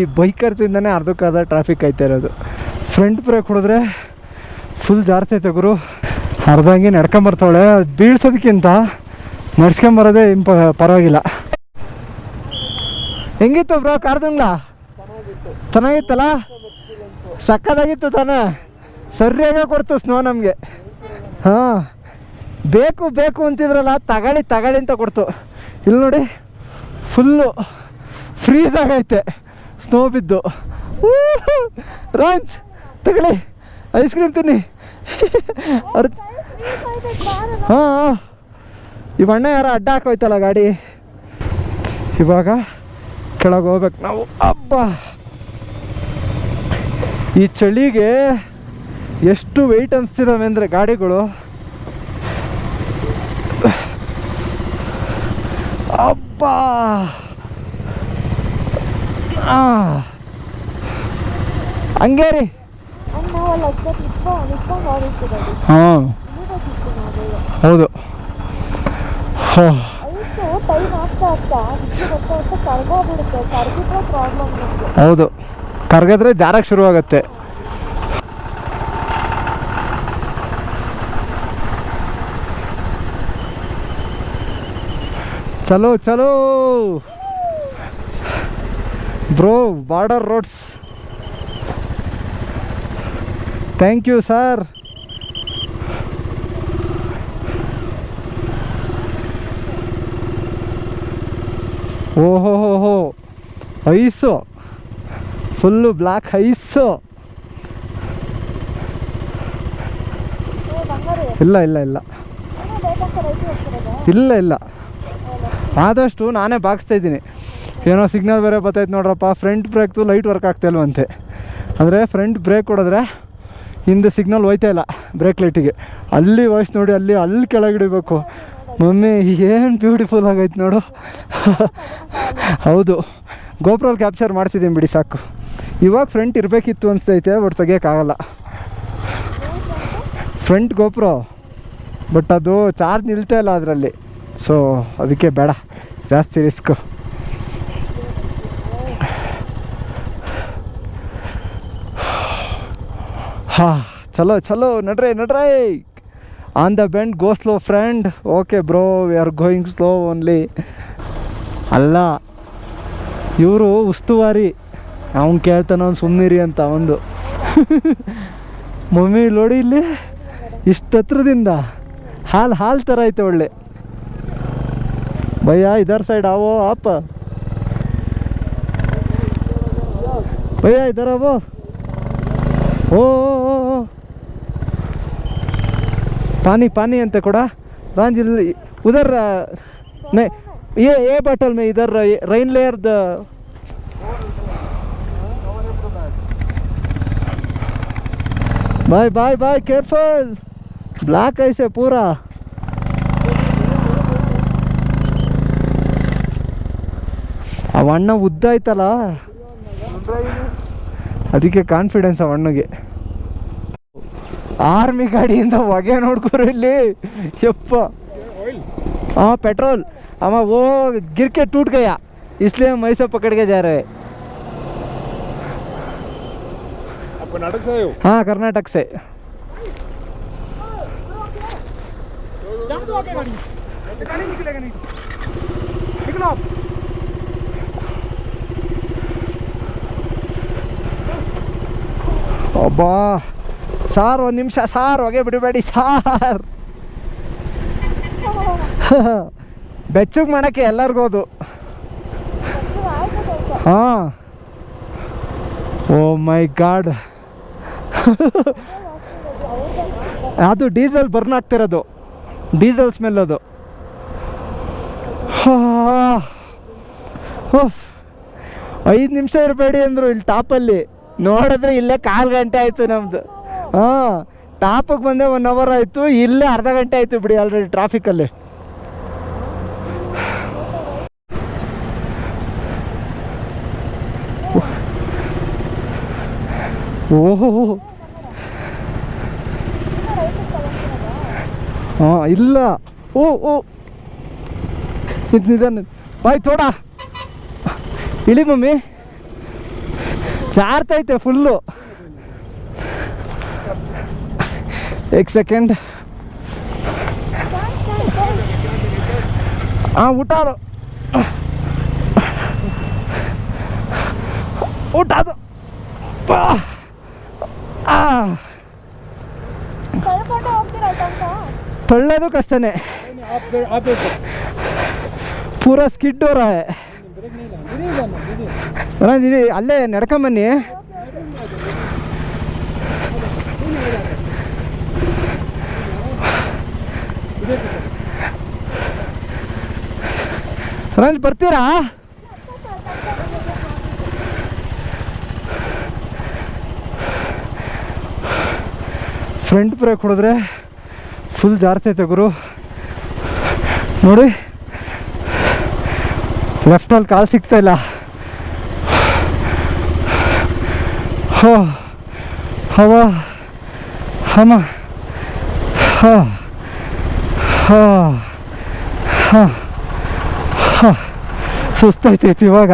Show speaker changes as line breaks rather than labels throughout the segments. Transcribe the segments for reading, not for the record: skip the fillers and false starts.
ಈ ಬೈಕರ್ಸಿಂದನೇ ಅರ್ಧಕ್ಕರ್ಧ ಟ್ರಾಫಿಕ್ ಆಯ್ತಾ ಇರೋದು. ಫ್ರಂಟ್ ಬ್ರೇಕ್ ಹೊಡೆದ್ರೆ ಫುಲ್ ಜಾರ್ತೈತೆ ಗುರು. ಅರ್ಧಂಗೆ ನಡ್ಕೊಂಬರ್ತಾವಳೆ. ಬೀಳ್ಸೋದಕ್ಕಿಂತ ನಡ್ಸ್ಕೊಂಬರೋದೇ ಪರವಾಗಿಲ್ಲ. ಹೆಂಗಿತ್ತು ಬ್ರೋ ಕಾರ್ದಂಗ್ಲ? ಚೆನ್ನಾಗಿತ್ತಲ್ಲ, ಸಕ್ಕದಾಗಿತ್ತು ತಾನೇ. ಸರಿಯಾಗೇ ಕೊಡ್ತು ಸ್ನೋ ನಮಗೆ. ಹಾಂ, ಬೇಕು ಬೇಕು ಅಂತಿದ್ರಲ್ಲ, ತಗೊಳ್ಳಿ ಅಂತ ಕೊಡ್ತು. ಇಲ್ಲಿ ನೋಡಿ ಫುಲ್ಲು ಫ್ರೀಸ್ ಆಗೈತೆ ಸ್ನೋ ಬಿದ್ದು. ರಾಂಚ್ ತಗೊಳ್ಳಿ, ಐಸ್ ಕ್ರೀಮ್ ತಿನ್ನಿ. ಹಾಂ, ಇವಣ್ಣ ಯಾರೋ ಅಡ್ಡ ಹಾಕೋಯ್ತಲ್ಲ ಗಾಡಿ. ಇವಾಗ ಕೆಳಗೆ ಹೋಗ್ಬೇಕು ನಾವು. ಅಪ್ಪ, ಈ ಚಳಿಗೆ ಎಷ್ಟು ವೆಯ್ಟ್ ಅನಿಸ್ತಿದ್ದಾವೆ ಅಂದರೆ ಗಾಡಿಗಳು. ಅಪ್ಪ, ಹಂಗೆ ರೀ. ಹಾಂ, ಹೌದು. ಹೌದು, ಕರ್ಗಿದ್ರೆ ಜಾರಕ್ಕೆ ಶುರು ಆಗುತ್ತೆ. ಚಲೋ ಚಲೋ bro, border roads. Thank you sir. ಓಹೋ ಹೋ ಹೋ, ಐಸು ಫುಲ್ಲು ಬ್ಲ್ಯಾಕ್ ಐಸು. ಇಲ್ಲ ಇಲ್ಲ ಇಲ್ಲ ಇಲ್ಲ ಇಲ್ಲ, ಆದಷ್ಟು ನಾನೇ ಬಾಗಿಸ್ತಾಯಿದ್ದೀನಿ. ಏನೋ ಸಿಗ್ನಲ್ ಬೇರೆ ಬರ್ತೈತೆ ನೋಡ್ರಪ್ಪ. ಫ್ರಂಟ್ ಬ್ರೇಕ್ದು ಲೈಟ್ ವರ್ಕ್ ಆಗ್ತಾಯಿಲ್ವಂತೆ. ಅಂದರೆ ಫ್ರಂಟ್ ಬ್ರೇಕ್ ಹೊಡೆದ್ರೆ ಹಿಂದೆ ಸಿಗ್ನಲ್ ಹೋಯ್ತಾ ಇಲ್ಲ ಬ್ರೇಕ್ ಲೈಟಿಗೆ. ಅಲ್ಲಿ ವಾಯ್ಸ್ ನೋಡಿ, ಅಲ್ಲಿ ಕೆಳಗಿಡಬೇಕು. ಮಮ್ಮಿ ಏನು ಬ್ಯೂಟಿಫುಲ್ ಆಗೈತೆ ನೋಡು. ಹೌದು, ಗೋಪ್ರಲ್ಲಿ ಕ್ಯಾಪ್ಚರ್ ಮಾಡ್ತಿದ್ದೀನಿ ಬಿಡಿ, ಸಾಕು. ಇವಾಗ ಫ್ರಂಟ್ ಇರಬೇಕಿತ್ತು ಅನಿಸ್ತೈತೆ, ಬಟ್ ತೆಗಿಯೋಕ್ಕಾಗಲ್ಲ ಫ್ರಂಟ್ ಗೋಪ್ರೋ. ಬಟ್ ಅದು ಚಾರ್ಜ್ ನಿಲ್ತಾ ಇಲ್ಲ ಅದರಲ್ಲಿ, ಸೊ ಅದಕ್ಕೆ ಬೇಡ ಜಾಸ್ತಿ ರಿಸ್ಕು. ಹಾಂ, ಚಲೋ ಚಲೋ, ನಡ್ರೈ. On the bend go slow friend. Okay bro, we are going slow only. ಅಲ್ಲ, ಇವರು ಉಸ್ತುವಾರಿ, ಅವ್ನು ಕೇಳ್ತಾನೆ ಅವ್ನು ಸುಮ್ಮನಿರಿ ಅಂತ ಒಂದು. ಮಮ್ಮಿ ನೋಡಿ ಇಲ್ಲಿ ಇಷ್ಟು ಹತ್ರದಿಂದ ಹಾಲು ಥರ ಐತೆ ಒಳ್ಳೆ. ಭಯ್ಯ ಇದರ ಸೈಡ್ आवो आप, भैया इधर आवो. ओ पानी अंते कोड़ा रांझ उधर नहीं, ये बॉटल में इधर rain layer the by careful. Black ऐसे पूरा. ಅವಣ್ಣ ಉದ್ದ ಆಯ್ತಲ್ಲ, ಅದಕ್ಕೆ ಕಾನ್ಫಿಡೆನ್ಸ್ ಅವಣ್ಣಗೆ. ಆರ್ಮಿ ಗಾಡಿಯಿಂದ ಹೊಗೆ ನೋಡ್ಕೊರು ಇಲ್ಲಿ. ಯಪ್ಪ, हाँ पेट्रोल हमारा वो गिर के टूट गया, इसलिए हम ऐसे पकड़ के जा रहे हैं.
आप कर्नाटक से आए हो?
हाँ, कर्नाटक से. निकलेगा नहीं, निकलो आप. ಅಬ್ಬಾ ಸಾರ್, ಒಂದು ನಿಮಿಷ ಸಾರ್, ಹೊಗೆ ಬಿಡಬೇಡಿ ಸಾರ್. ಬೆಚ್ಚಗೆ ಮಾಡೋಕ್ಕೆ ಎಲ್ಲರಿಗೂ ಅದು. ಹಾಂ, ಓ ಮೈ ಗಾಡ್. ಅದು ಡೀಸೆಲ್ ಬರ್ನ್ ಆಗ್ತಿರೋದು, ಡೀಸೆಲ್ ಸ್ಮೆಲ್ ಅದು. 5 ನಿಮಿಷ ಇರಬೇಡಿ ಅಂದರು ಇಲ್ಲಿ ಟಾಪಲ್ಲಿ. ನೋಡಿದ್ರೆ ಇಲ್ಲೇ 1/4 ಗಂಟೆ ಆಯಿತು ನಮ್ಮದು. ಹಾಂ, ಟಾಪಿಗೆ ಬಂದೆ 1 ಅವರ್ ಆಯಿತು, ಇಲ್ಲೇ ಅರ್ಧ ಗಂಟೆ ಆಯಿತು ಬಿಡಿ ಆಲ್ರೆಡಿ ಟ್ರಾಫಿಕಲ್ಲಿ. ಓಹೋ, ಹಾಂ ಇಲ್ಲ. ಓ ನಿಧಾನ ಬಾಯ್, ಥೋಡಾ ಇಳಿ ಮಮ್ಮಿ. ಜಾರ್ತೈತೆ ಫುಲ್ಲು. एक सेकेंड. हाँ उठा दो उठा दो. ತಳ್ಳೋದು ಕಷ್ಟನೇ. ಪೂರಾ ಸ್ಕಿಡ್ हो रहा है. ಅಲ್ಲೇ ನಡ್ಕೊಂಬನ್ನಿ. ರಂಜ್ ಬರ್ತೀರಾ? ಫ್ರಂಟ್ ಬ್ರೇಕ್ ಹೊಡೆದ್ರೆ ಫುಲ್ ಜಾರ್ತೈತೆ ಗುರು. ನೋಡಿ ಲೆಫ್ಟಲ್ಲಿ ಕಾಲು ಸಿಗ್ತಾ ಇಲ್ಲ. ಹೋ ಹವಾ ಹಮ ಹಾ ಹಾ ಹಾ ಹಾ ಸುಸ್ತಾಯ್ತೈತಿ ಇವಾಗ.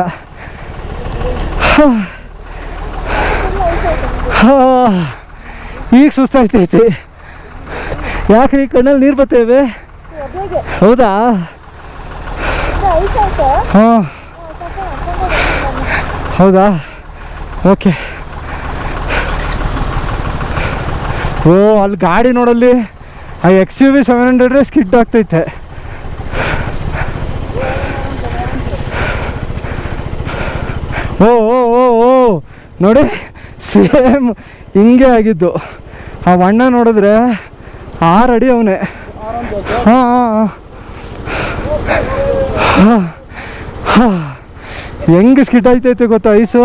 ಈಗ ಸುಸ್ತಾಯ್ತೈತಿ. ಯಾಕ್ರಿ ಕಣ್ಣಲ್ಲಿ ನೀರು ಬರ್ತೇವೆ? ಹೌದಾ? ಹಾಂ ಹೌದಾ ಓಕೆ. ಓ ಅಲ್ಲಿ ಗಾಡಿ ನೋಡಲ್ಲಿ ಆ XUV 700 ಸ್ಕಿಡ್ ಆಗ್ತೈತೆ. ಓ ಓ ಓ ಓ ನೋಡಿ ಸೇಮ್ ಹಿಂಗೆ ಆಗಿದ್ದು. ಆ ಅಣ್ಣ ನೋಡಿದ್ರೆ 6 ಅಡಿ ಅವನೇ. ಹಾಂ ಹಾಂ ಹಾಂ ಹಾಂ ಹೆಂಗೆ ಸ್ಕಿಡ್ ಆಯ್ತೈತೆ ಗೊತ್ತಾ ಐಸು?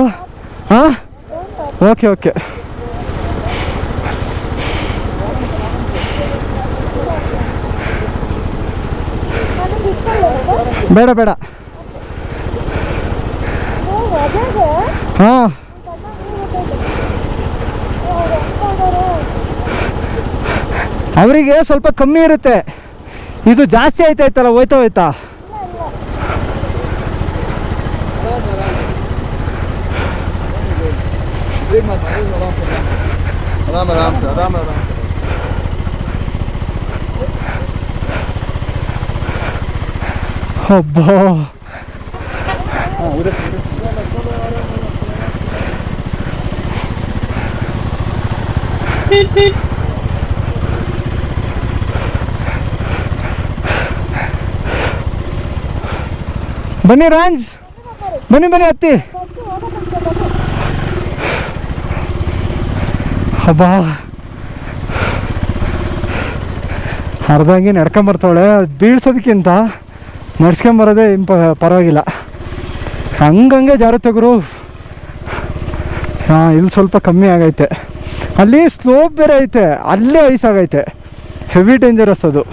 ಹಾಂ ಓಕೆ ಓಕೆ. ಬೇಡ ಬೇಡ. ಹಾಂ ಅವರಿಗೆ ಸ್ವಲ್ಪ ಕಮ್ಮಿ ಇರುತ್ತೆ, ಇದು ಜಾಸ್ತಿ ಆಯ್ತಾಯ್ತಲ್ಲ ಹೋಯ್ತಾ ಹೋಯ್ತಾ. ಅಬ್ಬಾ ಬನ್ನಿ ರಾಂಜ್, ಬನ್ನಿ ಬನ್ನಿ ಹತ್ತಿ. ಹಬ್ಬಾ ಅರ್ಧಂಗೆ ನಡ್ಕೊಂಬರ್ತಾವಳೆ. ಬೀಳ್ಸೋದಕ್ಕಿಂತ ನಡ್ಸ್ಕೊಂಬರೋದೇ ಪರವಾಗಿಲ್ಲ. ಹಂಗಂಗೆ ಜಾರುತ್ತೆ ಗುರು. ಹಾಂ ಇಲ್ಲಿ ಸ್ವಲ್ಪ ಕಮ್ಮಿ ಆಗೈತೆ. ಅಲ್ಲಿ ಸ್ಲೋಪ್ ಬೇರೆ ಐತೆ, ಅಲ್ಲೇ ಐಸ್ ಆಗೈತೆ. ಹೆವಿ ಡೇಂಜರಸ್ ಅದು.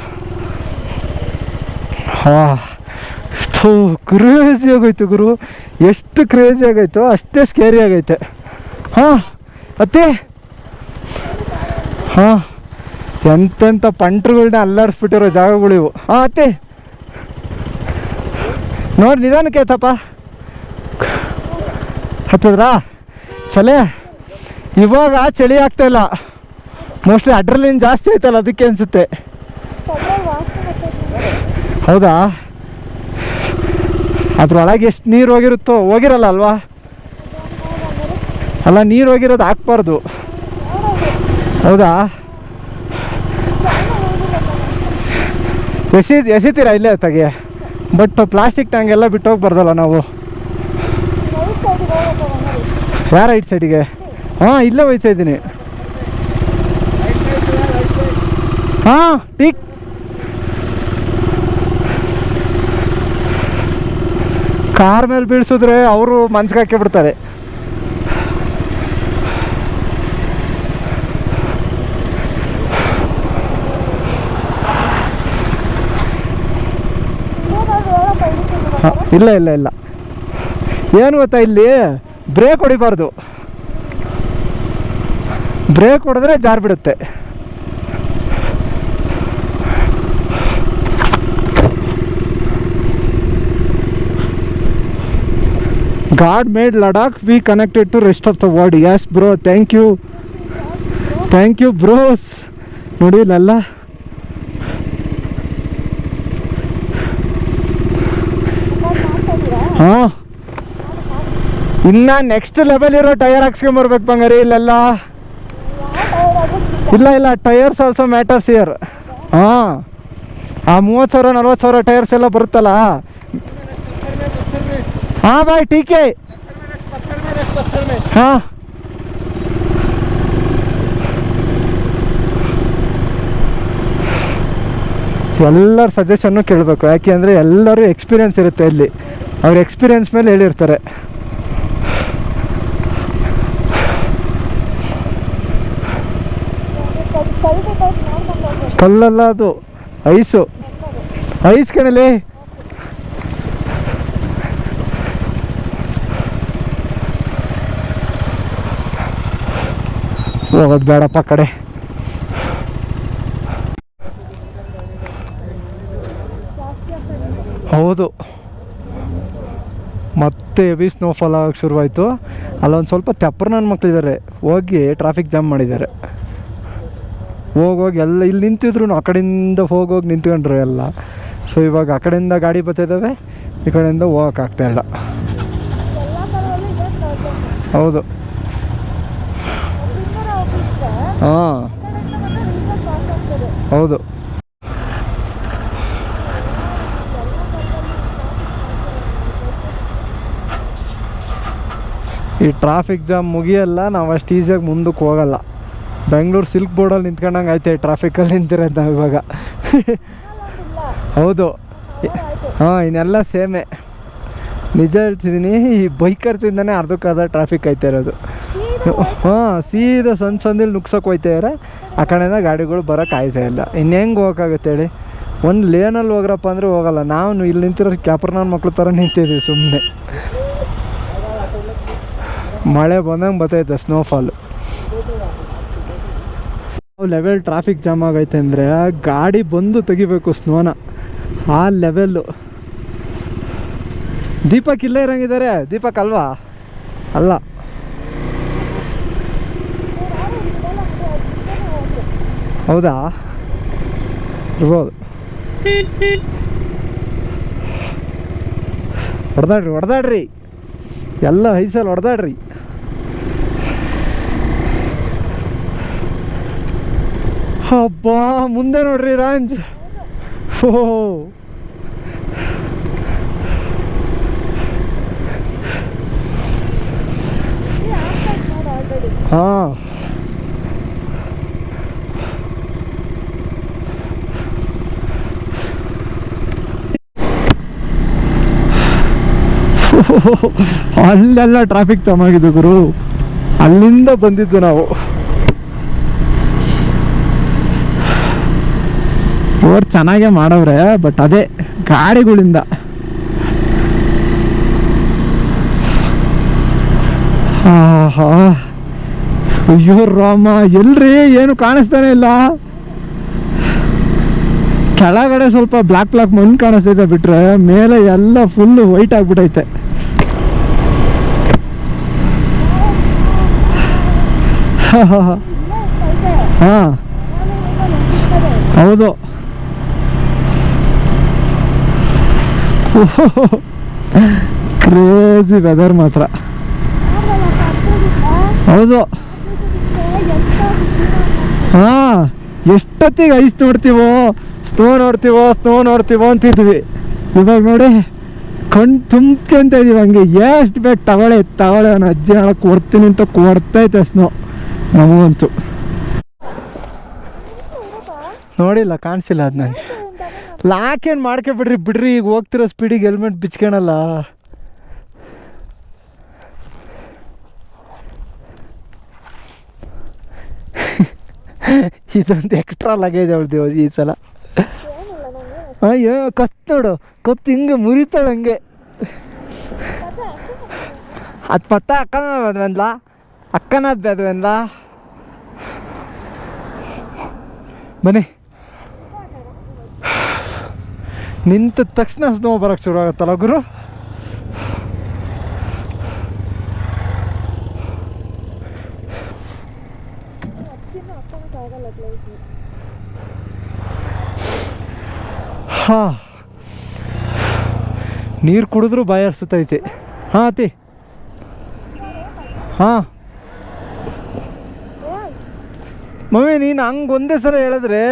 ಹಾಂ ಕ್ರೇಜಿ ಆಗೋಯ್ತು ಗುರು. ಎಷ್ಟು ಕ್ರೇಜಿ ಆಗೈತೋ ಅಷ್ಟೇ ಸ್ಕೇರಿ ಆಗೈತೆ. ಹಾಂ ಅತ್ತೆ ಹಾಂ ಎಂತೆಂಥ ಪಂಟ್ರುಗಳನ್ನ ಅಲ್ಲಾಡಿಸ್ಬಿಟ್ಟಿರೋ ಜಾಗಗಳಿವು. ಹಾಂ ಅತ್ತೆ ನೋಡಿ ನಿಧಾನಕ್ಕೆ ಆಯ್ತಪ್ಪ. ಹತ್ತದ್ರಾ ಚಲೆ. ಇವಾಗ ಚಳಿ ಆಗ್ತಾಯಿಲ್ಲ, ಮೋಸ್ಟ್ಲಿ ಅಡ್ರಲಿನ್ ಜಾಸ್ತಿ ಆಯ್ತಲ್ಲ ಅದಕ್ಕೆ ಅನಿಸುತ್ತೆ. ಹೌದಾ? ಅದ್ರೊಳಗೆ ಎಷ್ಟು ನೀರು ಹೋಗಿರುತ್ತೋ. ಹೋಗಿರಲ್ಲ ಅಲ್ವಾ? ಅಲ್ಲ ನೀರು ಹೋಗಿರೋದು ಹಾಕ್ಬಾರ್ದು. ಹೌದಾ? ಎಸಿತೀರಾ ಇಲ್ಲೇ ತೆಗೆ. ಬಟ್ ಪ್ಲಾಸ್ಟಿಕ್ ಟ್ಯಾಂಕ್ ಎಲ್ಲ ಬಿಟ್ಟು ಹೋಗ್ಬಾರ್ದಲ್ಲ ನಾವು. ಯಾವ ರೈಟ್ ಸೈಡಿಗೆ? ಹಾಂ ಇಲ್ಲೇ ಹೋಯ್ತಾ ಇದ್ದೀನಿ. ಹಾಂ ಟೀಕ್. ಕಾರ್ ಮೇಲೆ ಬೀಳ್ಸಿದ್ರೆ ಅವರು ಮನ್ಸಿಗೆ ಹಾಕಿ ಬಿಡ್ತಾರೆ. ಇಲ್ಲ ಇಲ್ಲ ಇಲ್ಲ, ಏನು ಗೊತ್ತಾ, ಇಲ್ಲಿ ಬ್ರೇಕ್ ಹೊಡಿಬಾರ್ದು. ಬ್ರೇಕ್ ಹೊಡೆದ್ರೆ ಜಾರ್ ಬಿಡುತ್ತೆ. God made Ladakh we connected to rest of the world. Yes bro, thank you bros. ನೋಡಿ ಇಲ್ಲೆಲ್ಲ ಹಾಂ, ಇನ್ನು ನೆಕ್ಸ್ಟ್ ಲೆವೆಲ್ ಇರೋ ಟೈರ್ ಹಾಕ್ಸ್ಕೊಂಬರ್ಬೇಕು ಬಂಗಾರಿ ಇಲ್ಲೆಲ್ಲ. ಇಲ್ಲ ಟೈರ್ಸ್ ಆಲ್ಸೋ ಮ್ಯಾಟರ್ಸ್ ಇಯರ್. ಹಾಂ, ಆ 30,000 40,000 ಟೈರ್ಸ್ ಎಲ್ಲ ಬರುತ್ತಲ್ಲ. हाँ भाई ठीक है. हाँ ಎಲ್ಲರ ಸಜೆಷನ್ನು ಕೇಳಬೇಕು, ಯಾಕೆ ಅಂದರೆ ಎಲ್ಲರೂ ಎಕ್ಸ್ಪೀರಿಯೆನ್ಸ್ ಇರುತ್ತೆ ಇಲ್ಲಿ, ಅವ್ರ ಎಕ್ಸ್ಪೀರಿಯೆನ್ಸ್ ಮೇಲೆ ಹೇಳಿರ್ತಾರೆ. ಕಲ್ಲಲ್ಲ ಅದು, ಐಸ್ ಕಣಲಿ. ಹೋಗೋದು ಬೇಡಪ್ಪ ಕಡೆ. ಹೌದು, ಮತ್ತೆ ಹೆವಿ ಸ್ನೋಫಾಲ್ ಆಗೋಕ್ಕೆ ಶುರುವಾಯಿತು. ಅಲ್ಲೊಂದು ಸ್ವಲ್ಪ ತೆಪ್ಪರು ನನ್ನ ಮಕ್ಕಳಿದ್ದಾರೆ, ಹೋಗಿ ಟ್ರಾಫಿಕ್ ಜಾಮ್ ಮಾಡಿದ್ದಾರೆ. ಹೋಗಿ ಎಲ್ಲ ಇಲ್ಲಿ ನಿಂತಿದ್ರು, ಆ ಕಡೆಯಿಂದ ಹೋಗಿ ನಿಂತ್ಕೊಂಡ್ರು ಎಲ್ಲ. ಸೊ ಇವಾಗ ಆ ಕಡೆಯಿಂದ ಗಾಡಿ ಬರ್ತಿದ್ದಾವೆ, ಈ ಕಡೆಯಿಂದ ಹೋಗೋಕ್ಕಾಗ್ತಾಯಿಲ್ಲ. ಹೌದು, ಹಾಂ ಹೌದು. ಈ ಟ್ರಾಫಿಕ್ ಜಾಮ್ ಮುಗಿಯಲ್ಲ, ನಾವು ಅಷ್ಟು ಈಸಿಯಾಗಿ ಮುಂದಕ್ಕೆ ಹೋಗಲ್ಲ. ಬೆಂಗಳೂರು ಸಿಲ್ಕ್ ಬೋರ್ಡಲ್ಲಿ ನಿಂತ್ಕೊಂಡಂಗೆ ಐತೆ ಟ್ರಾಫಿಕಲ್ಲಿ ನಿಂತಿರೋದು ನಾವು ಇವಾಗ. ಹೌದು, ಹಾಂ ಇನ್ನೆಲ್ಲ ಸೇಮೇ. ನಿಜ ಹೇಳ್ತಿದ್ದೀನಿ, ಈ ಬೈಕರ್ಸಿಂದನೇ ಅರ್ಧಕ್ಕರ್ಧ ಟ್ರಾಫಿಕ್ ಐತೆ ಇರೋದು. ಹಾಂ, ಸೀದಾ ಸಂದಿಲ್ಲಿ ನುಗ್ಸೋಕೆ ಹೋಯ್ತಾಯಿದ್ರೆ ಆ ಕಡೆಯಿಂದ ಗಾಡಿಗಳು ಬರೋಕೆ ಆಯ್ತಾ ಇಲ್ಲ. ಇನ್ನು ಹೆಂಗೆ ಹೋಗೋಕ್ಕಾಗುತ್ತೆ ಹೇಳಿ? ಒಂದು ಲೇನಲ್ಲಿ ಹೋಗ್ರಪ್ಪ ಅಂದರೆ ಹೋಗಲ್ಲ. ನಾವು ಇಲ್ಲಿ ನಿಂತಿರೋ ಕ್ಯಾಪರ್ನ ಮಕ್ಳು ಥರ ನಿಂತಿದ್ದೀವಿ ಸುಮ್ಮನೆ. ಮಳೆ ಬಂದಂಗೆ ಬರ್ತೈತೆ ಸ್ನೋಫಾಲು. ಲೆವೆಲ್ ಟ್ರಾಫಿಕ್ ಜಾಮ್ ಆಗೈತೆ ಅಂದರೆ ಗಾಡಿ ಬಂದು ತೆಗಿಬೇಕು ಸ್ನೋನ, ಆ ಲೆವೆಲ್ಲು. ದೀಪಕ್ ಇಲ್ಲೇ ಇರಂಗಿದ್ದಾರೆ. ದೀಪಕ್ ಅಲ್ವಾ? ಅಲ್ಲ, ಹೌದಾ? ಇರ್ಬೋದು. ಹೊಡೆದಾಡ್ರಿ ಎಲ್ಲ ಐಸಲ್ಲಿ ಹೊಡೆದಾಡ್ರಿ. ಹಬ್ಬಾ, ಮುಂದೆ ನೋಡ್ರಿ ರಾಂಜ್. ಓ ಹಾಂ, ಅಲ್ಲೆಲ್ಲ ಟ್ರಾಫಿಕ್ ಜಾಮ್ ಆಗಿದ್ದು ಗುರು. ಅಲ್ಲಿಂದ ಬಂದಿದ್ದು ನಾವು. ಅವ್ರು ಚೆನ್ನಾಗೇ ಮಾಡವ್ರೆ, ಬಟ್ ಅದೇ ಗಾಡಿಗಳಿಂದ. ಹಾ, ಅಯ್ಯೋ ರಾಮ, ಎಲ್ರಿ ಏನು ಕಾಣಿಸ್ತಾನೆ ಇಲ್ಲ. ಕೆಳಗಡೆ ಸ್ವಲ್ಪ ಬ್ಲ್ಯಾಕ್ ಮಣ್ಣು ಕಾಣಿಸ್ತೈತೆ, ಬಿಟ್ರೆ ಮೇಲೆ ಎಲ್ಲ ಫುಲ್ಲು ವೈಟ್ ಆಗಿಬಿಟ್ಟೈತೆ. ಹಾಂ ಹೌದು, ಕ್ರೇಜಿ ವೆದರ್ ಮಾತ್ರ. ಹೌದು, ಹಾಂ ಎಷ್ಟೊತ್ತಿಗೆ ಐಸ್ ನೋಡ್ತೀವೋ ಸ್ನೋ ನೋಡ್ತೀವೋ ಅಂತಿದ್ವಿ. ಇವಾಗ ನೋಡಿ ಕಣ್ಣು ತುಂಬ್ಕೊಂತ ಇದೀವಿ ಹಂಗೆ. ಎಷ್ಟು ಬೇಕು ತಗೊಳ್ಳಿ ಅವನು ಅಜ್ಜಿ ನಾಳೆ ಕೊಡ್ತೀನಿ ಅಂತ ಕೊಡ್ತೈತೆ ಸ್ನೋ. ನಮಗಂತೂ ನೋಡಿಲ್ಲ, ಕಾಣಿಸಿಲ್ಲ ಅದು ನನಗೆ. ಲಾಕೇನು ಮಾಡ್ಕೊಬಿಡ್ರಿ ಈಗ ಹೋಗ್ತಿರೋ ಸ್ಪೀಡಿಗೆ ಹೆಲ್ಮೆಟ್ ಬಿಚ್ಕೊಳಲ್ಲ. ಇದೊಂದು ಎಕ್ಸ್ಟ್ರಾ ಲಗೇಜ್ ಅವ್ರದ್ದು ಈ ಸಲ. ಅಯ್ಯೋ ನೋಡು, ಕತ್ತು ಹಿಂಗೆ ಮುರಿತಾಳೆ ಹಂಗೆ. ಅದು ಪತ್ತ ಅಕ್ಕನದ್ದು ಬೆದ್ವೆಂದ್ಲ. ಬನ್ನಿ, ನಿಂತ ತಕ್ಷಣ ಸ್ನೋ ಬರೋಕ್ಕೆ ಶುರು ಆಗುತ್ತಲ್ಲ ಗುರು. ಹಾಂ, ನೀರು ಕುಡಿದ್ರೂ ಬಾಯಿ ಹರ್ಸುತ್ತೈತಿ. ಹಾಂ ಅತಿ, ಹಾಂ ಮಮ್ಮಿ ನೀನು ಹಂಗೆ ಒಂದೇ ಸಲ ಹೇಳಿದ್ರೆ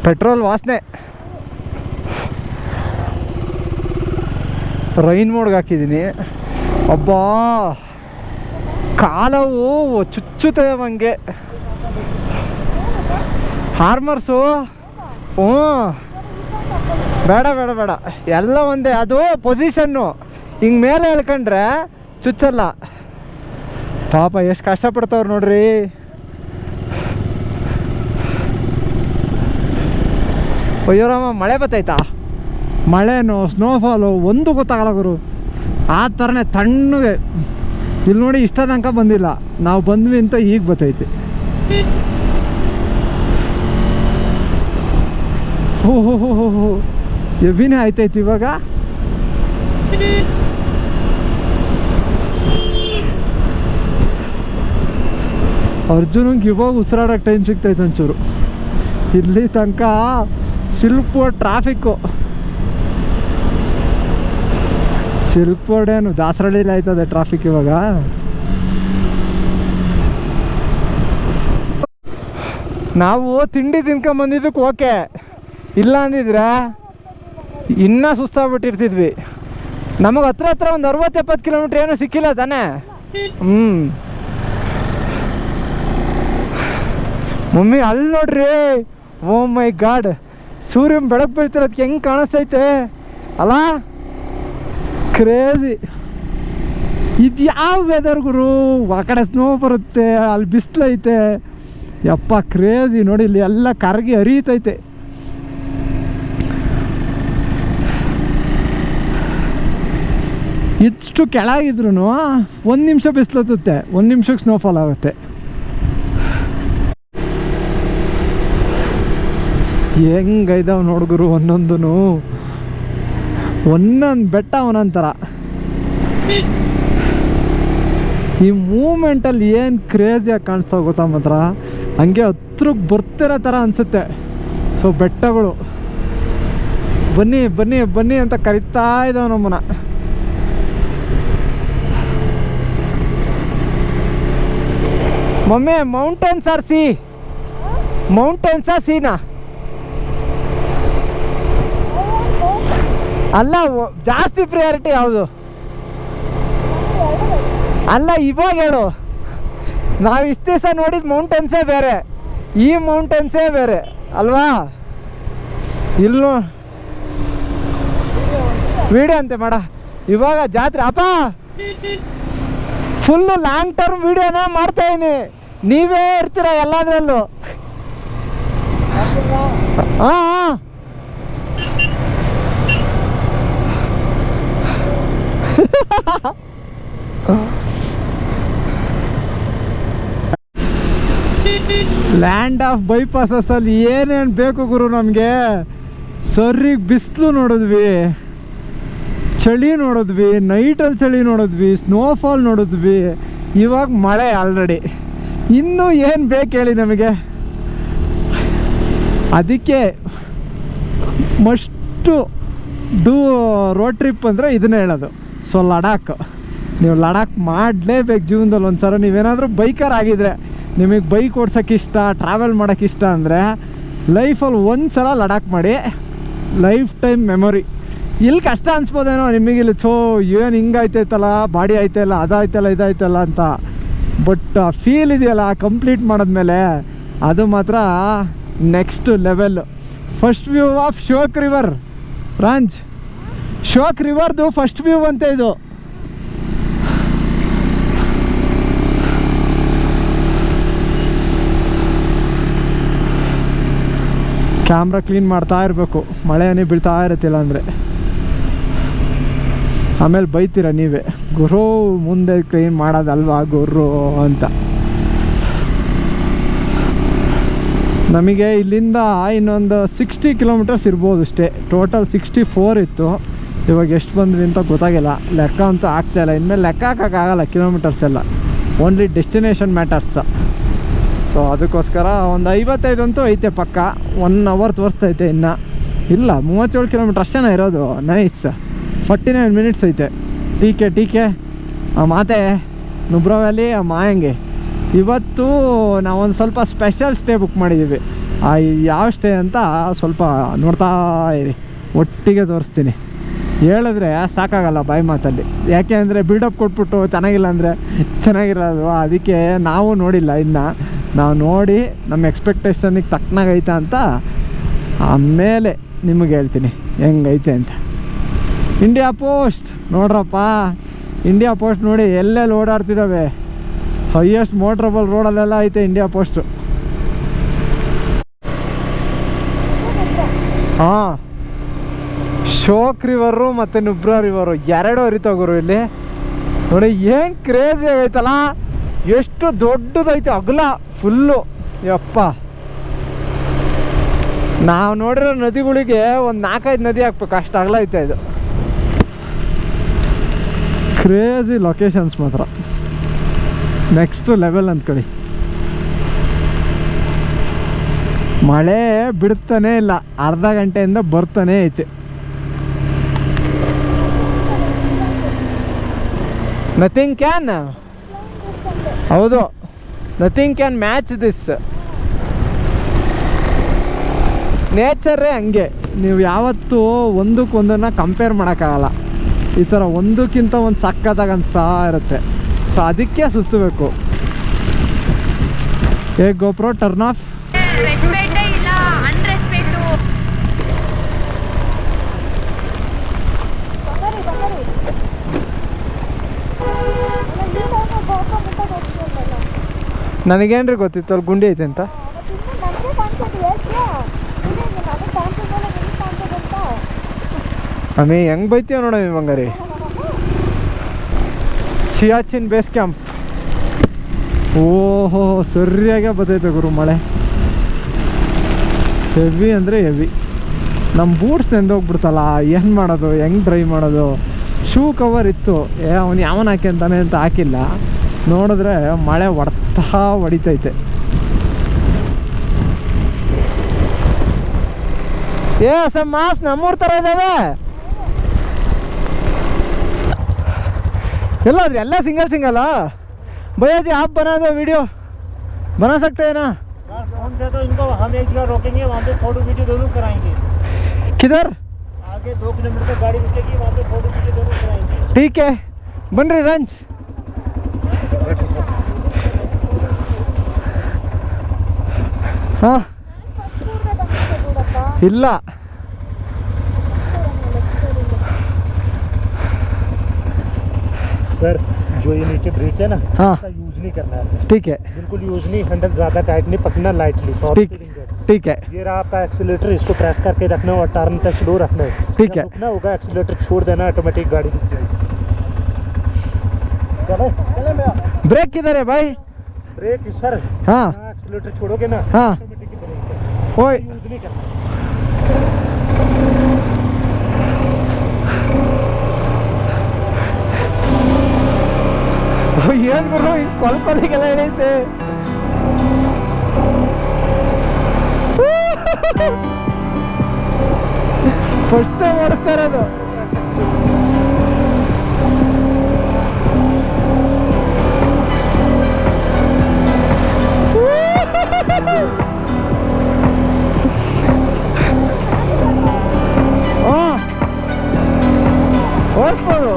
ಪೆಟ್ರೋಲ್ ವಾಸನೆ. ರೈನ್ ಮೋಡ್ಗೆ ಹಾಕಿದ್ದೀನಿ. ಅಬ್ಬಾ ಕಾಲವು ಚುಚ್ಚುತ್ತೆ ಹಂಗೆ. ಹಾರ್ಮರ್ಸು ಹ್ಞೂ ಬೇಡ ಬೇಡ ಬೇಡ, ಎಲ್ಲ ಒಂದೇ. ಅದು ಪೊಸಿಷನ್ನು ಹಿಂಗೆ ಮೇಲೆ ಹೇಳ್ಕೊಂಡ್ರೆ ಚುಚ್ಚಲ್ಲ. ಪಾಪ ಎಷ್ಟು ಕಷ್ಟಪಡ್ತಾವ್ರು ನೋಡ್ರಿ. ಅಯ್ಯೋರಮ್ಮ, ಮಳೆ ಬತ್ತೈತಾ? ಮಳೆನೋ ಸ್ನೋಫಾಲು ಒಂದು ಗೊತ್ತಾಗಲ್ಲ ಗುರು. ಆ ಥರನೇ ತಣ್ಣಗೆ. ಇಲ್ಲಿ ನೋಡಿ, ಇಷ್ಟ ತನಕ ಬಂದಿಲ್ಲ, ನಾವು ಬಂದ್ವಿ ಅಂತ ಈಗ ಬತ್ತೈತಿ. ಓಹೋ ಎಬ್ಬಿನೇ ಆಯ್ತೈತಿ ಇವಾಗ. ಅರ್ಜುನಿಗೆ ಇವಾಗ ಉಸಿರಾಡೋಕ್ಕೆ ಟೈಮ್ ಸಿಗ್ತೈತೆ ಒಂಚೂರು. ಇಲ್ಲಿ ತನಕ silk board traffic. Silk board ಏನು ದಾಸರಳ್ಳಿಲಿ ಆಯ್ತದೆ ಟ್ರಾಫಿಕ್ ಇವಾಗ. ನಾವು ತಿಂಡಿ ತಿನ್ಕೊಂಬಂದಿದ್ದಕ್ಕೆ ಓಕೆ, ಇಲ್ಲ ಅಂದಿದ್ರೆ ಇನ್ನೂ ಸುಸ್ತಾಗ್ಬಿಟ್ಟಿರ್ತಿದ್ವಿ. ನಮಗೆ ಹತ್ರ ಒಂದು 60-70 ಕಿಲೋಮೀಟ್ರ್ ಏನೂ ಸಿಕ್ಕಿಲ್ಲ ತಾನೇ. ಮಮ್ಮಿ ಅಲ್ಲಿ ನೋಡ್ರಿ, ಓ ಮೈ ಗಾಡ್, ಸೂರ್ಯನ ಬೆಳಕು ಬೀಳ್ತಿರೋದಕ್ಕೆ ಹೆಂಗೆ ಕಾಣಿಸ್ತೈತೆ ಅಲ್ಲ, ಕ್ರೇಜಿ. ಇದು ಯಾವ ವೆದರ್ ಗುರು? ಆ ಕಡೆ ಸ್ನೋ ಬರುತ್ತೆ, ಅಲ್ಲಿ ಬಿಸಿಲೈತೆ, ಯಪ್ಪ ಕ್ರೇಜಿ. ನೋಡಿ ಇಲ್ಲಿ ಎಲ್ಲ ಕರಗಿ ಹರಿತೈತೆ. ಇಷ್ಟು ಕೆಳಗಿದ್ರು 1 ನಿಮಿಷ ಬಿಸಿಲುತ್ತೆ, 1 ನಿಮಿಷಕ್ಕೆ ಸ್ನೋಫಾಲ್ ಆಗುತ್ತೆ. ಹೆಂಗೈದಾವ ನೋಡ್ಗುರು, ಒಂದೊಂದು ಬೆಟ್ಟ ಒಂದೊಂಥರ. ಈ ಮೂಮೆಂಟಲ್ಲಿ ಏನು ಕ್ರೇಜಿಯಾಗಿ ಕಾಣಿಸ್ತಾವ ಗೊತ್ತಾ ಮಾತ್ರ. ಹಂಗೆ ಹತ್ರಕ್ಕೆ ಬರ್ತಿರೋ ಥರ ಅನಿಸುತ್ತೆ. ಸೊ ಬೆಟ್ಟಗಳು ಬನ್ನಿ ಬನ್ನಿ ಬನ್ನಿ ಅಂತ ಕರಿತಾ ಇದ್ದಾವೆ ನಮ್ಮನ್ನ. Mummy mountains are see? ಮೌಂಟೇನ್ಸಾ ಸೀನಾ? ಅಲ್ಲ, ಜಾಸ್ತಿ ಪ್ರಿಯಾರಿಟಿ ಯಾವುದು? ಅಲ್ಲ ಇವಾಗ ಹೇಳು. ನಾವು ಇಷ್ಟು ದಿವಸ ನೋಡಿದ ಮೌಂಟೇನ್ಸೇ ಬೇರೆ, ಈ ಮೌಂಟೇನ್ಸೇ ಬೇರೆ ಅಲ್ವಾ? ಇಲ್ಲೂ ವಿಡಿಯೋ ಅಂತೆ ಮಾಡ. ಇವಾಗ ಜಾತ್ರೆ ಅಪ್ಪ ಫುಲ್ಲು ಲಾಂಗ್ ಟರ್ಮ್ ವಿಡಿಯೋನ ಮಾಡ್ತಾಯಿದ್ದೀನಿ. ನೀವೇ ಇರ್ತೀರ ಎಲ್ಲದರಲ್ಲೂ. ಹಾಂ ಲ್ಯಾಂಡ್ ಆಫ್ ಬೈಪಾಸಸ್ಸಲ್ಲಿ ಏನೇನು ಬೇಕು ಗುರು ನಮಗೆ. ಸರಿಗೆ ಬಿಸಿಲು ನೋಡಿದ್ವಿ, ಚಳಿ ನೋಡಿದ್ವಿ, ನೈಟಲ್ಲಿ ಚಳಿ ನೋಡಿದ್ವಿ, ಸ್ನೋಫಾಲ್ ನೋಡಿದ್ವಿ, ಇವಾಗ ಮಳೆ ಆಲ್ರೆಡಿ. ಇನ್ನೂ ಏನು ಬೇಕು ಹೇಳಿ ನಮಗೆ? ಅದಕ್ಕೆ ಮಸ್ಟು ಡೂ ರೋಡ್ ಟ್ರಿಪ್ ಅಂದರೆ ಇದನ್ನೇ ಹೇಳೋದು. ಸೊ ಲಡಾಖ್, ನೀವು ಲಡಾಖ್ ಮಾಡಲೇಬೇಕು ಜೀವನದಲ್ಲಿ ಒಂದು ಸಲ. ನೀವೇನಾದರೂ ಬೈಕರ್ ಆಗಿದ್ರೆ, ನಿಮಗೆ ಬೈಕ್ ಓಡ್ಸೋಕ್ಕೆ ಇಷ್ಟ, ಟ್ರಾವೆಲ್ ಮಾಡೋಕ್ಕೆ ಇಷ್ಟ ಅಂದರೆ ಲೈಫಲ್ಲಿ ಒಂದು ಸಲ ಲಡಾಖ್ ಮಾಡಿ. Life time memory. ಇಲ್ಲಿ ಕಷ್ಟ ಅನಿಸ್ಬೋದೇನೋ ನಿಮಗೆ, ಇಲ್ಲಿ ಏನು ಹಿಂಗಾಯ್ತೈತಲ್ಲ, ಬಾಡಿ ಆಯ್ತಲ್ಲ, ಅದಾಯ್ತಲ್ಲ, ಇದಾಯ್ತಲ್ಲ ಅಂತ. ಬಟ್ ಫೀಲ್ ಇದೆಯಲ್ಲ ಕಂಪ್ಲೀಟ್ ಮಾಡಿದ್ಮೇಲೆ, ಅದು ಮಾತ್ರ next level. First view of Shyok river ranch. Shyok ರಿವರ್ದು ಫಸ್ಟ್ ವ್ಯೂ ಅಂತ ಇದು. ಕ್ಯಾಮ್ರಾ ಕ್ಲೀನ್ ಮಾಡ್ತಾ ಇರಬೇಕು, ಮಳೆನೇ ಬೀಳ್ತಾ ಇರುತ್ತಿಲ್ಲ ಅಂದರೆ. ಆಮೇಲೆ ಬೈತೀರ ನೀವೇ, ಗುರು ಮುಂದೆ ಕ್ಲೀನ್ ಮಾಡೋದಲ್ವಾ ಗುರು ಅಂತ. ನಮಗೆ ಇಲ್ಲಿಂದ ಇನ್ನೊಂದು 60 ಕಿಲೋಮೀಟರ್ಸ್ ಇರ್ಬೋದು ಅಷ್ಟೇ. ಟೋಟಲ್ 64 ಇತ್ತು, ಇವಾಗ ಎಷ್ಟು ಬಂದ್ವಿ ಅಂತ ಗೊತ್ತಾಗಿಲ್ಲ, ಲೆಕ್ಕ ಅಂತೂ ಆಗ್ತಾಯಿಲ್ಲ. ಇನ್ಮೇಲೆ ಲೆಕ್ಕ ಹಾಕೋಕ್ಕಾಗಲ್ಲ ಕಿಲೋಮೀಟರ್ಸ್ ಎಲ್ಲ, ಓನ್ಲಿ ಡೆಸ್ಟಿನೇಷನ್ ಮ್ಯಾಟರ್ಸ್. ಸೊ ಅದಕ್ಕೋಸ್ಕರ ಒಂದು 55 ಅಂತೂ ಐತೆ ಪಕ್ಕ. 1 ಅವರ್ ತೋರಿಸ್ತೈತೆ ಇನ್ನು. ಇಲ್ಲ 37 ಕಿಲೋಮೀಟ್ರ್ ಅಷ್ಟೇ ಇರೋದು. ನೈಸ್. 49 ಮಿನಿಟ್ಸ್ ಐತೆ. ಟಿ ಕೆ ಮಾತೆ ನುಬ್ರಾ ವ್ಯಾಲಿ ಮಾಯಂಗೆ. ಇವತ್ತು ನಾವೊಂದು ಸ್ವಲ್ಪ ಸ್ಪೆಷಲ್ ಸ್ಟೇ ಬುಕ್ ಮಾಡಿದ್ದೀವಿ. ಯಾವ ಸ್ಟೇ ಅಂತ ಸ್ವಲ್ಪ ನೋಡ್ತಾ ಇರಿ, ಒಟ್ಟಿಗೆ ತೋರಿಸ್ತೀನಿ. ಹೇಳಿದ್ರೆ ಸಾಕಾಗಲ್ಲ ಬಾಯಿ ಮಾತಲ್ಲಿ, ಯಾಕೆ ಅಂದರೆ ಬಿಲ್ಡಪ್ ಕೊಟ್ಬಿಟ್ಟು ಚೆನ್ನಾಗಿಲ್ಲ ಅಂದರೆ ಚೆನ್ನಾಗಿರೋದು. ಅದಕ್ಕೆ ನಾವು ನೋಡಿಲ್ಲ ಇನ್ನು. ನಾವು ನೋಡಿ ನಮ್ಮ ಎಕ್ಸ್ಪೆಕ್ಟೇಷನಿಗೆ ತಕ್ಕನಾಗೈತೆ ಅಂತ ಆಮೇಲೆ ನಿಮಗೆ ಹೇಳ್ತೀನಿ ಹೆಂಗೈತೆ ಅಂತ. ಇಂಡಿಯಾ ಪೋಸ್ಟ್ ನೋಡ್ರಪ್ಪ, ಇಂಡಿಯಾ ಪೋಸ್ಟ್ ನೋಡಿ ಎಲ್ಲೆಲ್ಲಿ ಓಡಾಡ್ತಿದ್ದಾವೆ. ಹೈಯೆಸ್ಟ್ ಮೋಟ್ರಬಲ್ ರೋಡಲ್ಲೆಲ್ಲ ಐತೆ ಇಂಡಿಯಾ ಪೋಸ್ಟು. ಹಾಂ, ಶೋಕ್ ರಿವರು ಮತ್ತು ನುಬ್ರಾ ರಿವರು ಎರಡು ಹರಿತೋಗರು ಇಲ್ಲಿ ನೋಡಿ. ಏನು ಕ್ರೇಜಿ ಆಗೈತಲ್ಲ, ಎಷ್ಟು ದೊಡ್ಡದೈತೆ ಅಗಲ ಫುಲ್ಲು. ಯಪ್ಪ, ನಾವು ನೋಡಿರೋ ನದಿಗಳಿಗೆ ಒಂದು 4-5 ನದಿ ಹಾಕ್ಬೇಕು, ಅಷ್ಟು ಅಗಲ ಐತೆ ಇದು. ಕ್ರೇಜಿ ಲೊಕೇಶನ್ಸ್ ಮಾತ್ರ ನೆಕ್ಸ್ಟ್ ಲೆವೆಲ್ ಅಂದ್ಕೊಳ್ಳಿ. ಮಳೆ ಬಿಡ್ತಾನೇ ಇಲ್ಲ, ಅರ್ಧ ಗಂಟೆಯಿಂದ ಬರ್ತಾನೇ ಐತೆ. ನಥಿಂಗ್ ಕ್ಯಾನ್, ಹೌದು, ನಥಿಂಗ್ ಕ್ಯಾನ್ ಮ್ಯಾಚ್ ದಿಸ್. ನೇಚರೇ ಹಂಗೆ, ನೀವು ಯಾವತ್ತೂ ಒಂದಕ್ಕೊಂದನ್ನು ಕಂಪೇರ್ ಮಾಡೋಕ್ಕಾಗಲ್ಲ. ಈ ಥರ ಒಂದಕ್ಕಿಂತ ಒಂದು ಸಕ್ಕತ್ತಾಗಿ ಅನಿಸ್ತಾ ಇರುತ್ತೆ. ಸೊ ಅದಕ್ಕೆ ಸುತ್ತಬೇಕು. GoPro turn off. ನನಗೇನ್ರಿ ಗೊತ್ತಿತ್ತು ಅಲ್ಲಿ ಗುಂಡಿ ಐತೆ ಅಂತ. ಅಮ್ಮಿ ಹೆಂಗೆ ಬೈತೀವ ನೋಡಮ್ಮಿ ಬಂಗಾರಿ. Siachen base camp. ಓಹೋ, ಸರಿಯಾಗೆ ಬರ್ತೈತೆ ಗುರು ಮಳೆ. ಹೆವಿ ಅಂದರೆ ಹೆವಿ. ನಮ್ಮ ಬೂಟ್ಸ್ ನೆಂದೋಗ್ಬಿಡ್ತಲ್ಲ, ಏನು ಮಾಡೋದು, ಹೆಂಗೆ ಡ್ರೈವ್ ಮಾಡೋದು. ಶೂ ಕವರ್ ಇತ್ತು, ಅವನು ಯಾವನು ಹಾಕ್ಯಂತಾನೆ ಅಂತ ಹಾಕಿಲ್ಲ. ನೋಡಿದ್ರೆ ಮಳೆ ಹೊಡಿತೈತೆ. सब मास नಮ್ಮೂರ್ ಥರ ಇದ್ದಾವೆ. ಎಲ್ಲೋದ್ರಿ? ಎಲ್ಲ ಸಿಂಗಲ್. भैया जी आप बना दो, वीडियो बना सकते हैं ना?
फोन से तो इनको हम एक जगह रोकेंगे, वहाँ पे फोटो वीडियो दोनों कराएंगे.
किधर?
आगे 2 किलोमीटर तक गाड़ी रुकेगी, वहाँ पे फोटो वीडियो दोनों कराएंगे.
ठीक है, बन रही रंच. हाँ ಇಲ್ಲ
सर, जो ये नीचे ब्रेक है ना,
हाँ,
इसका यूज नहीं करना है.
ठीक है,
बिल्कुल यूज नहीं. हैंडल ज़्यादा टाइट नहीं पकड़ना, लाइटली.
ठीक है.
ये रहा आपका एक्सीलेटर, इसको प्रेस करके रखना और टर्न पे स्लो रखना है.
ठीक है.
रुकना होगा, एक्सीलेटर छोड़ देना, ऑटोमेटिक गाड़ी रुक जाएगी. चले भैया.
ब्रेक किधर है भाई?
ब्रेक सर,
हाँ,
एक्सीलेटर छोड़ोगे ना,
हाँ,
ऑटोमेटिक ब्रेक
ओए
यूज नहीं करना.
ಏನು ಗುರು ಹಿಂಗೆ ಕೊಲ್ಕೊಲಿಗೆಲ್ಲ ಏನೈತೆ? ಫಸ್ಟ್ ಟೈಮ್ ಓಡಿಸ್ತಾ ಇರೋದು. ಹಾಂ, ಓಡಿಸ್ಬೋದು.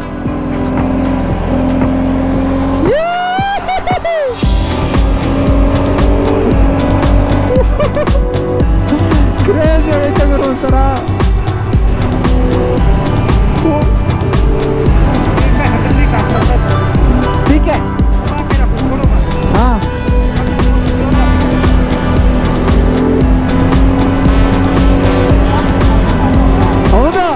ಕ್ರೇಜಿ ಆಗೈತೆ ಗುರು ಒಂಥರ. ठीक है, हाँ, ಹೌದು.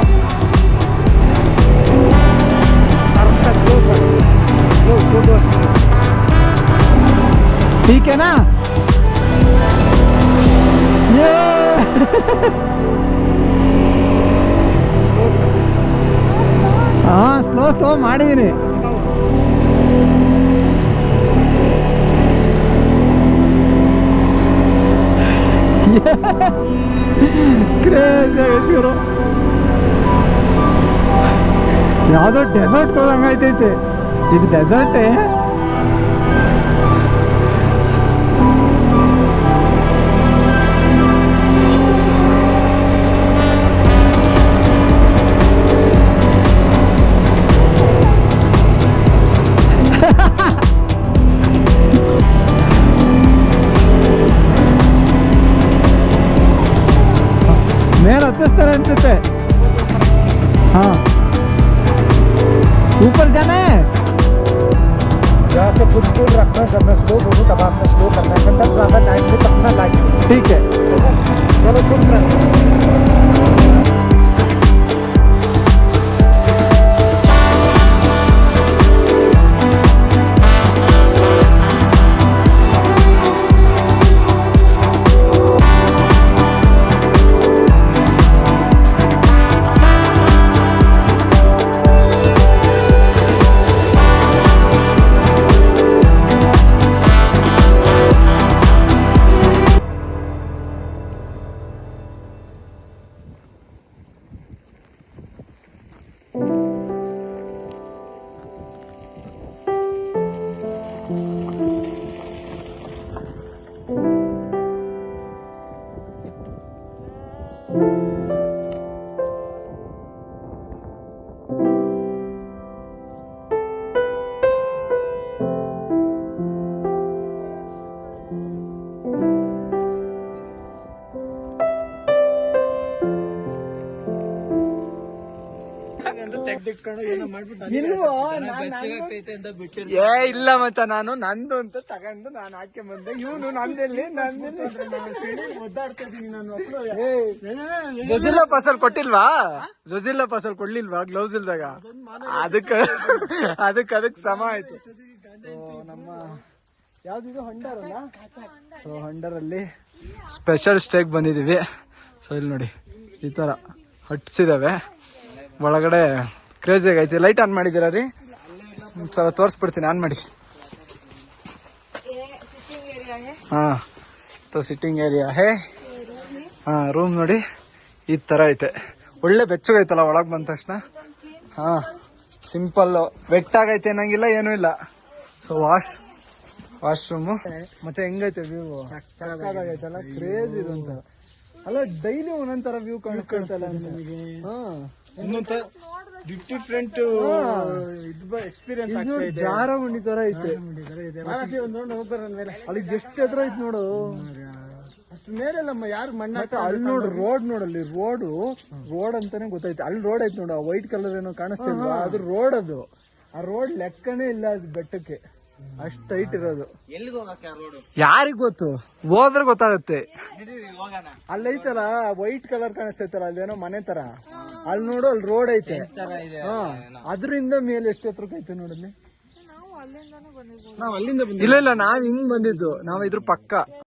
ठीक है ना? ये ಹಾಂ ಸ್ಲೋ ಮಾಡಿದ್ದೀನಿ. ಕ್ರೇಜ್ ಆಗೈತಿ ಇವರು. ಯಾವುದೋ ಡೆಸರ್ಟ್ ಹೋದಂಗೆ ಆಯ್ತೈತೆ. ಇದು ಡೆಸರ್ಟೇ. ಮೇಲೆ ಹತ್ತಿಸ್ತಾರೆ ಅನ್ಸುತ್ತೆ. हाँ ऊपर जाना है.
यहाँ से कुछ दूर रखना, जब मैं स्लो बोलूँ तब आपने स्लो करना है, तब ज़्यादा टाइम में पकना लाइक.
ठीक है.
चलो फुल प्रेस.
ಇಲ್ಲ ಮಚ್ಚ, ನಾನು ನಂದು ಅಂತ ತಗೊಂಡು ನಾನು ಹಾಕಿ ಬಂದೆ. ಇವನು ನಂದೆಲ್ಲಿ ಜೊಜಿಲ್ಲಾ ಪಾಸಲ್ ಕೊಟ್ಟಿಲ್ವಾ? ಜೊಜಿಲ್ಲಾ ಪಾಸಲ್ ಕೊಡ್ಲಿಲ್ವಾ ಗ್ಲೌಸ್ ಇಲ್ದಾಗ? ಅದಕ್ಕೆ ಸಮ ಆಯ್ತು. ನಮ್ಮ ಯಾವ್ದಿದು ಹಂಡರ್ ಅಲ್ಲ, ಸೊ ಹಂಡರಲ್ಲಿ ಸ್ಪೆಷಲ್ ಸ್ಟೇಕ್ ಬಂದಿದೀವಿ. ಸೊ ಇಲ್ಲಿ ನೋಡಿ ಈ ತರ ಹಟ್ಸ್ ಇದಾವೆ ಒಳಗಡೆ. ಕ್ರೇಜಿ ಆಗೈತಿ. ಲೈಟ್ ಆನ್ ಮಾಡಿದ್ದೀರಾ ರೀ? ಸಲ ತೋರಿಸ್ಬಿಡ್ತೀನಿ, ಆನ್ ಮಾಡಿ. ಹಾ ಸಿಟ್ಟಿಂಗ್ ಏರಿಯಾ ಹೇ. ಹಾ ರೂಮ್ ನೋಡಿ ಈ ತರ ಐತೆ. ಒಳ್ಳೆ ಬೆಚ್ಚಗೈತಲ್ಲ ಒಳಗ್ ಬಂದ ತಕ್ಷಣ. ಹಾ ಸಿಂಪಲ್, ವೆಟ್ ಆಗೈತೆ ಅನ್ನಂಗಿಲ್ಲ, ಏನೂ ಇಲ್ಲ. ಸೊ ವಾಶ್ರೂಮು ಮತ್ತೆ ಹೆಂಗೈತೆ ವ್ಯೂ? ಸಕ್ಕತ್ತಾಗೈತಲ್ಲ, ಕ್ರೇಜ್ ಇದು ಅಂತ ಅಲ್ಲ. ಡೈಲಿ ಒಂದೊಂದರ ವ್ಯೂ ಕಾಣಿಸ್ತಲ್ಲ ನಿಮಗೆ.
ಡಿಫ್ರೆಂಟ್ ಎಕ್ಸ್ಪೀರಿಯನ್ಸ್
ನೋಡಿ, ಜಾರಮುಂಡಿ ತರ ಐತೆ. ಅಲ್ಲಿ ಎಷ್ಟು ಎದುರು ಐತೆ ನೋಡು.
ಅಷ್ಟು ಮೇಲೆಲ್ಲಮ್ಮ ಯಾರು ಮಣ್ಣ.
ಅಲ್ಲಿ ನೋಡು ರೋಡ್, ನೋಡಲ್ಲಿ ರೋಡ್ ಅಂತಾನೆ ಗೊತ್ತೈತೆ. ಅಲ್ಲಿ ರೋಡ್ ಐತೆ ನೋಡು, ವೈಟ್ ಕಲರ್ ಏನೋ ಕಾಣಿಸ್ತಿಲ್ವಾ? ಅದು ರೋಡ್. ಅದು ಆ ರೋಡ್ ಲೆಕ್ಕನೇ ಇಲ್ಲ ಅದು ಬೆಟ್ಟಕ್ಕೆ, ಅಷ್ಟು ಹೈಟ್ ಇರೋದು. ಯಾರಿಗ್ ಗೊತ್ತು? ಹೋದ್ರೆ ಗೊತ್ತಾಗುತ್ತೆ. ಅಲ್ಲೈತಲ್ಲ ವೈಟ್ ಕಲರ್ ಕಾಣಿಸ್ತೈತಲ್ಲ, ಅಲ್ಲೇನೋ ಮನೆ ತರ. ಅಲ್ಲಿ ನೋಡು, ಅಲ್ಲಿ ರೋಡ್ ಐತೆ. ಅದ್ರಿಂದ ಮೇಲೆ ಎಷ್ಟು ಎತ್ತರಕ್ಕೆ ಐತೆ ನೋಡಲ್ಲಿ.
ನಾವು ಅಲ್ಲಿಂದ
ಇಲ್ಲ ನಾವ್ ಹಿಂಗ್ ಬಂದಿದ್ದು, ನಾವ್ ಇದ್ರ ಪಕ್ಕ.